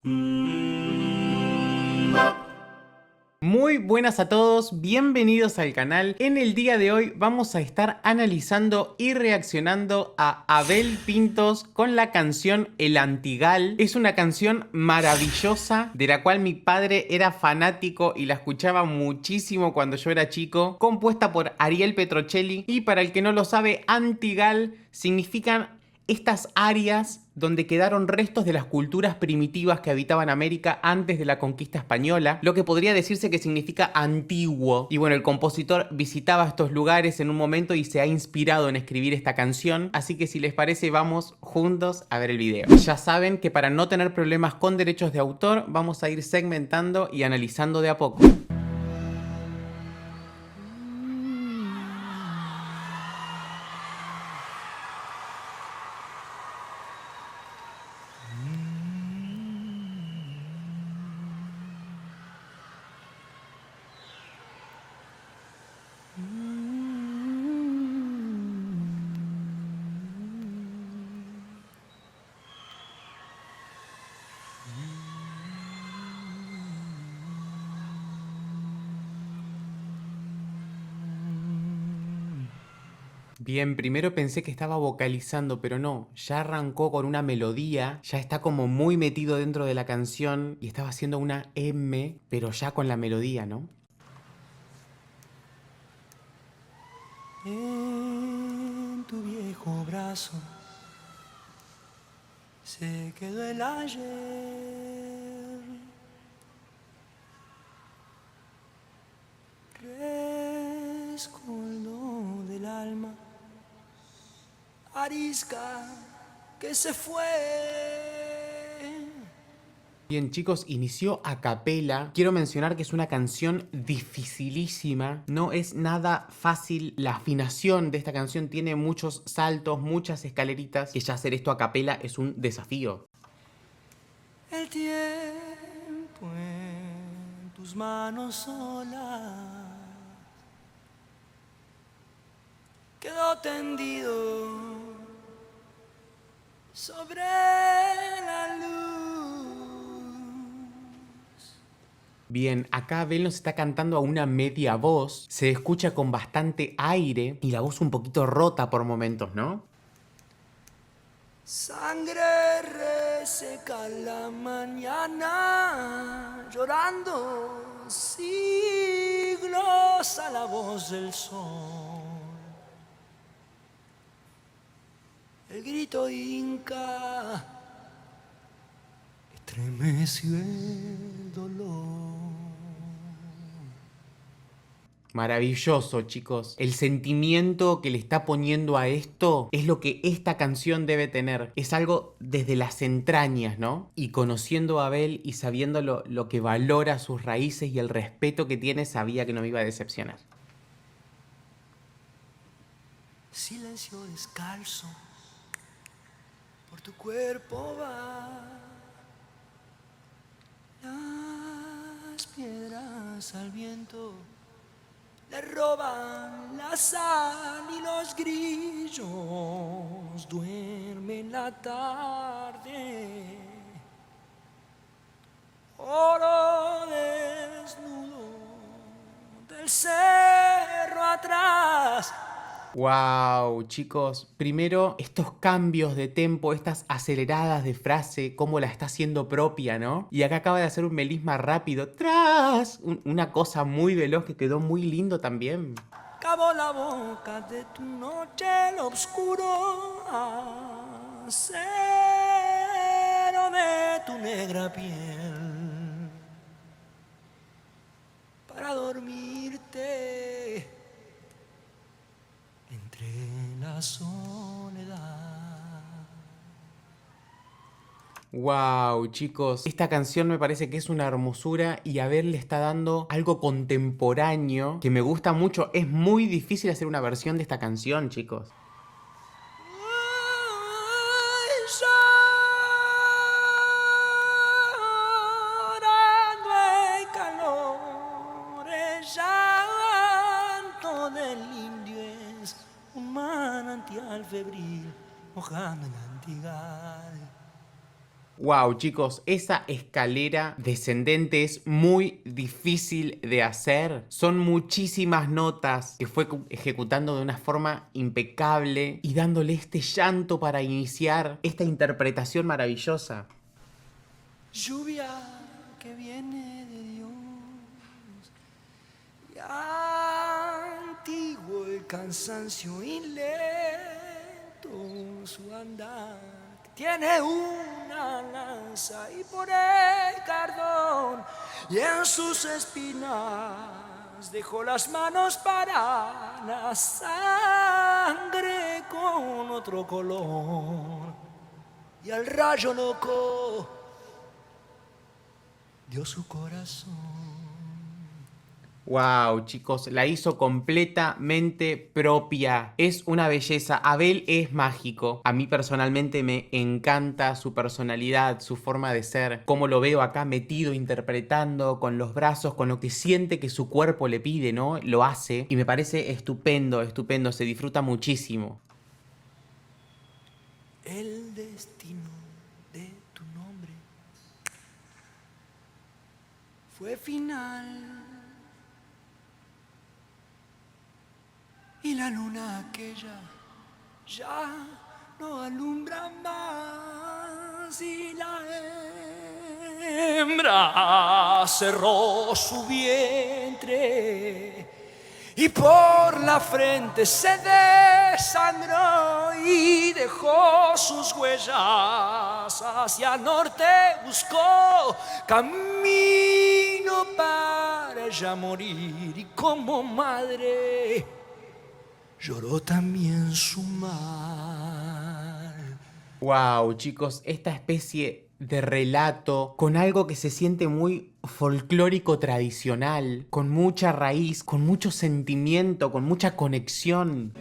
Muy buenas a todos, bienvenidos al canal. En el día de hoy vamos a estar analizando y reaccionando a Abel Pintos con la canción El Antigal. Es una canción maravillosa de la cual mi padre era fanático y la escuchaba muchísimo cuando yo era chico, compuesta por Ariel Petrocelli, y para el que no lo sabe, Antigal significan estas áreas donde quedaron restos de las culturas primitivas que habitaban América antes de la conquista española, lo que podría decirse que significa antiguo. Y bueno, el compositor visitaba estos lugares en un momento y se ha inspirado en escribir esta canción, así que si les parece vamos juntos a ver el video. Ya saben que para no tener problemas con derechos de autor vamos a ir segmentando y analizando de a poco. Bien, primero pensé que estaba vocalizando, pero no, ya arrancó con una melodía, ya está como muy metido dentro de la canción y estaba haciendo una M, pero ya con la melodía, ¿no? En tu viejo brazo se quedó el ayer, rescoldo del alma, arisca que se fue. Bien chicos, inició a capela. Quiero mencionar que es una canción dificilísima. No es nada fácil. La afinación de esta canción tiene muchos saltos, muchas escaleritas, que ya hacer esto a capela es un desafío. El tiempo en tus manos solas quedó tendido sobre la luz. Bien, acá Abel nos está cantando a una media voz, se escucha con bastante aire y la voz un poquito rota por momentos, ¿no? Sangre reseca la mañana, llorando siglos a la voz del sol. El grito inca estremeció el dolor. Maravilloso, chicos. El sentimiento que le está poniendo a esto es lo que esta canción debe tener. Es algo desde las entrañas, ¿no? Y conociendo a Abel y sabiendo lo que valora sus raíces y el respeto que tiene, sabía que no me iba a decepcionar. Silencio descalzo, por tu cuerpo va. Las piedras al viento le roban la sal y los grillos duermen la tarde. Oro desnudo del cerro atrás. Wow, chicos, primero estos cambios de tempo, estas aceleradas de frase, cómo la está haciendo propia, ¿no? Y acá acaba de hacer un melisma rápido, tras, una cosa muy veloz que quedó muy lindo también. Cabo la boca de tu noche, el oscuro acero de tu negra piel, para dormirte entre la soledad. Wow, chicos, esta canción me parece que es una hermosura y Abel le está dando algo contemporáneo que me gusta mucho. Es muy difícil hacer una versión de esta canción, chicos. Llorando el calor, el llanto del indio es un manantial febril mojando el antigal. Wow, chicos, esa escalera descendente es muy difícil de hacer. Son muchísimas notas que fue ejecutando de una forma impecable y dándole este llanto para iniciar esta interpretación maravillosa. Lluvia que viene de Dios, y antiguo el cansancio y lento su andar. Tiene una lanza y por el cardón, y en sus espinas dejó las manos para la sangre con otro color. Y al rayo loco dio su corazón. Wow, chicos, la hizo completamente propia. Es una belleza. Abel es mágico. A mí personalmente me encanta su personalidad, su forma de ser. Cómo lo veo acá metido, interpretando, con los brazos, con lo que siente que su cuerpo le pide, ¿no? Lo hace. Y me parece estupendo, estupendo. Se disfruta muchísimo. El destino de tu nombre fue final, y la luna aquella ya no alumbra más, y la hembra cerró su vientre y por la frente se desangró y dejó sus huellas hacia el norte, buscó camino para ella morir, y como madre lloró también su mar. Wow, chicos, esta especie de relato con algo que se siente muy folclórico tradicional, con mucha raíz, con mucho sentimiento, con mucha conexión.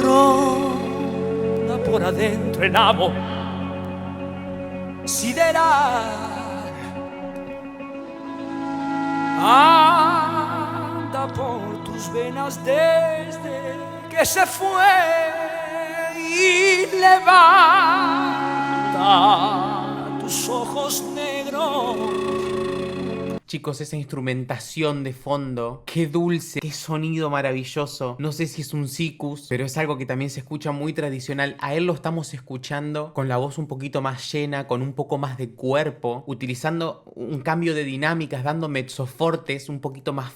Ronda por adentro el amo sideral, anda por tus venas desde que se fue y levanta tus ojos negros. Chicos, esa instrumentación de fondo, qué dulce, qué sonido maravilloso. No sé si es un sikus, pero es algo que también se escucha muy tradicional. A él lo estamos escuchando con la voz un poquito más llena, con un poco más de cuerpo, utilizando un cambio de dinámicas, dando mezzofortes, un poquito más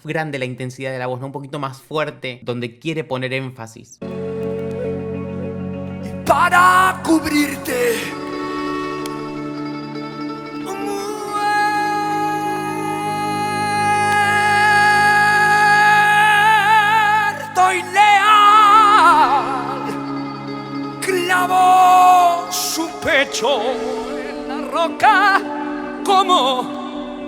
grande la intensidad de la voz, ¿no? Un poquito más fuerte, donde quiere poner énfasis. Para cubrirte y leal, clavó su pecho en la roca como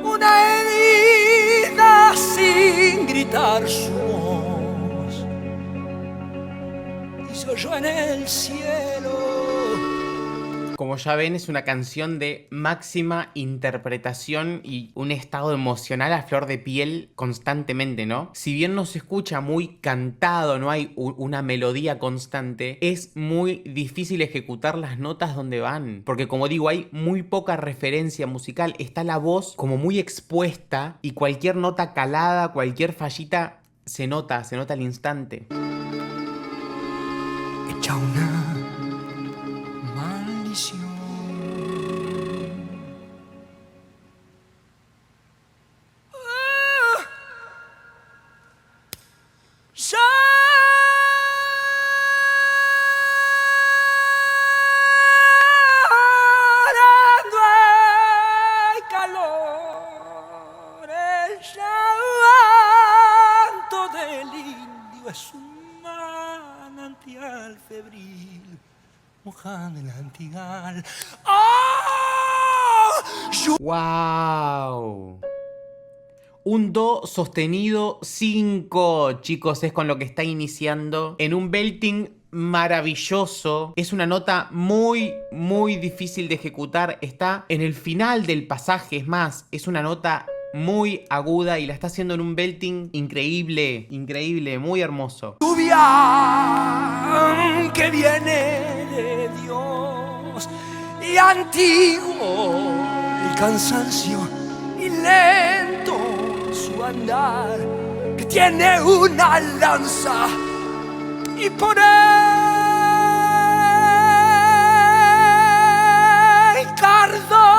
una herida sin gritar su voz, y se oyó en el cielo. Como ya ven, es una canción de máxima interpretación y un estado emocional a flor de piel constantemente, ¿no? Si bien no se escucha muy cantado, no hay una melodía constante, es muy difícil ejecutar las notas donde van. Porque como digo, hay muy poca referencia musical, está la voz como muy expuesta y cualquier nota calada, cualquier fallita se nota al instante. Echa una llorando hay calor, el llanto del indio es un manantial febril, mojando el antigal. ¡Wow! Un do sostenido 5, chicos, es con lo que está iniciando. En un belting maravilloso. Es una nota muy difícil de ejecutar. Está en el final del pasaje, es más, es una nota muy aguda y la está haciendo en un belting increíble, muy hermoso. Lluvia que viene de Dios, y y antiguo el cansancio y lento su andar, que tiene una lanza y por el cardón.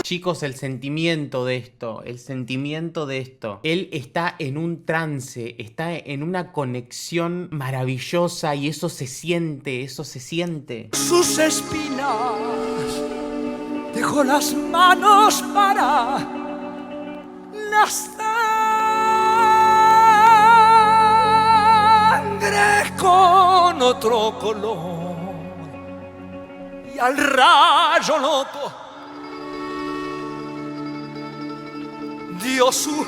Chicos, el sentimiento de esto, él está en un trance, está en una conexión maravillosa y eso se siente, Sus espinas dejó las manos para la sangre con otro color y al rayo loco dio su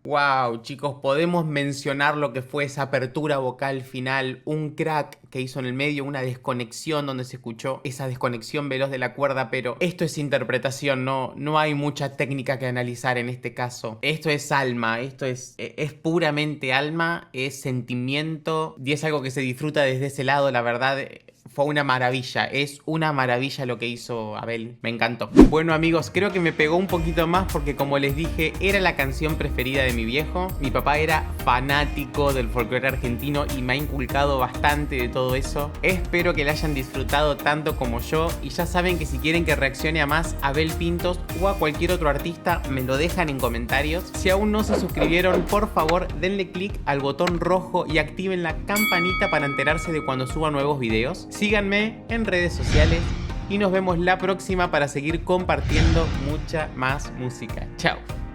Wow, chicos, podemos mencionar lo que fue esa apertura vocal final, un crack que hizo en el medio, una desconexión donde se escuchó esa desconexión veloz de la cuerda, pero esto es interpretación, no hay mucha técnica que analizar en este caso. Esto es alma, esto es puramente alma, es sentimiento y es algo que se disfruta desde ese lado, la verdad. Fue una maravilla, es una maravilla lo que hizo Abel, me encantó. Bueno amigos, creo que me pegó un poquito más porque como les dije, era la canción preferida de mi viejo. Mi papá era fanático del folclore argentino y me ha inculcado bastante de todo eso. Espero que la hayan disfrutado tanto como yo y ya saben que si quieren que reaccione a más Abel Pintos o a cualquier otro artista, me lo dejan en comentarios. Si aún no se suscribieron, por favor denle click al botón rojo y activen la campanita para enterarse de cuando suba nuevos videos. Síganme en redes sociales y nos vemos la próxima para seguir compartiendo mucha más música. Chao.